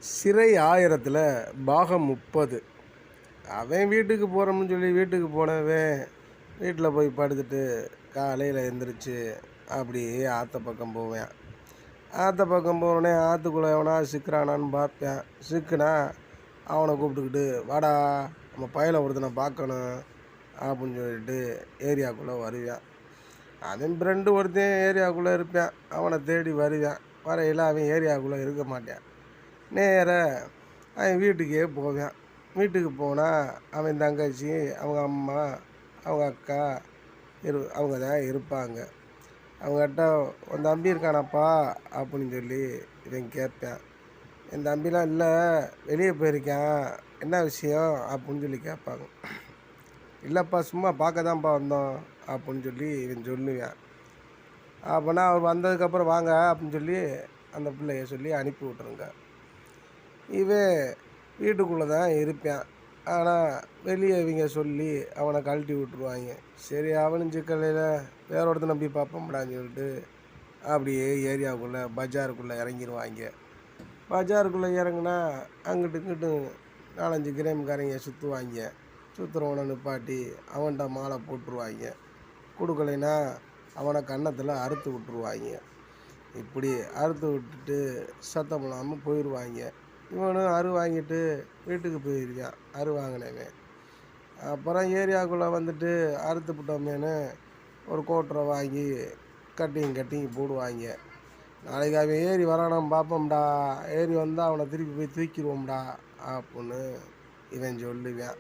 சிறை 1000ல் பாகம் 30. அவன் வீட்டுக்கு போகிறோம்னு சொல்லி வீட்டுக்கு போனவன் வீட்டில் போய் படுத்துட்டு காலையில் எழுந்திரிச்சு அப்படியே ஆற்ற பக்கம் போவேன். ஆற்ற பக்கம் போனோடனே ஆற்றுக்குள்ளே எவனா சிக்கிறானான்னு பார்ப்பேன். சிக்குனா அவனை கூப்பிட்டுக்கிட்டு வாடா நம்ம பயலை ஒருத்தனை பார்க்கணும் அப்படின்னு சொல்லிட்டு ஏரியாக்குள்ளே வருவேன். அவன் ஃப்ரெண்டு ஒருத்தன் ஏரியாவுக்குள்ளே இருப்பேன். அவனை தேடி வருவேன். வரையில் அவன் ஏரியாவுக்குள்ளே இருக்க மாட்டேன். நேராக அவன் வீட்டுக்கே போவேன். வீட்டுக்கு போனால் அவன் தங்கச்சி, அவங்க அம்மா, அவங்க அக்கா அவங்க தான் இருப்பாங்க. அவங்ககிட்ட உன் தம்பி இருக்கானாப்பா அப்படின்னு சொல்லி இவன் கேட்பேன். என் தம்பிலாம் இல்லை, வெளியே போயிருக்கான், என்ன விஷயம் அப்படின்னு சொல்லி கேட்பாங்க. இல்லைப்பா சும்மா பார்க்க தான்ப்பா வந்தோம் அப்படின்னு சொல்லி இவன் சொல்லுவேன். அப்போனா அவர் வந்ததுக்கப்புறம் வாங்க அப்படின்னு சொல்லி அந்த பிள்ளைய சொல்லி அனுப்பி விட்ருங்க. இவன் வீட்டுக்குள்ளே தான் இருப்பான். ஆனால் வெளியே இவங்க சொல்லி அவனை கழட்டி விட்ருவாங்க. சரி அவனும் சிக்கலையில் வேற ஒருத்தர் நம்பி பார்ப்போம்டான்னு சொல்லிட்டு அப்படியே ஏரியாவுக்குள்ளே பஜாருக்குள்ளே இறங்கிடுவாங்க. பஜாருக்குள்ளே இறங்குனா அங்கிட்டு இங்கிட்டு 4-5 கிராம்காரங்க சுற்றுவாங்க. சுற்றுறவனை நிப்பாட்டி அவன்கிட்ட மாலை போட்டுருவாங்க. கொடுக்கலைன்னா அவனை கன்னத்தில் அறுத்து விட்ருவாங்க. இப்படி அறுத்து விட்டுட்டு சத்தம் இல்லாமல் போயிடுவாங்க. இவனும் அரு வாங்கிட்டு வீட்டுக்கு போயிருக்கான், அரு வாங்கினவன். அப்புறம் ஏரியாவுக்குள்ளே வந்துட்டு அறுத்து விட்டோமேனு ஒரு கோட்டரை வாங்கி கட்டிங் போடுவாங்க. நாளைக்கு அவன் ஏறி வரானாம் பார்ப்போம்டா, ஏறி வந்தால் அவனை திருப்பி போய் தூக்கிடுவோம்டா அப்படின்னு இவன் சொல்லுவேன்.